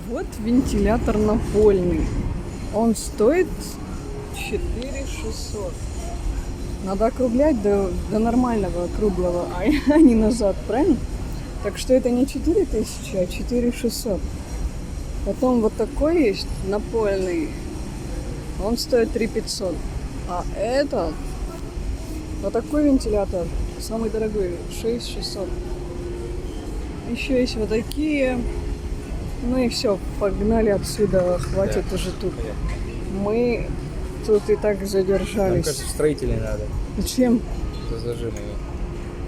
Вот вентилятор напольный. Он стоит 4600. Надо округлять до нормального круглого, а не назад, правильно? Так что это не 4000, а 4600. Потом вот такой есть напольный. Он стоит 3500. А этот, вот такой вентилятор, самый дорогой, 6600. Еще есть вот такие. Ну и все, погнали отсюда, хватит уже тут. Мы тут и так Нам задержались. кажется, строителей надо. Зачем? За зажимами.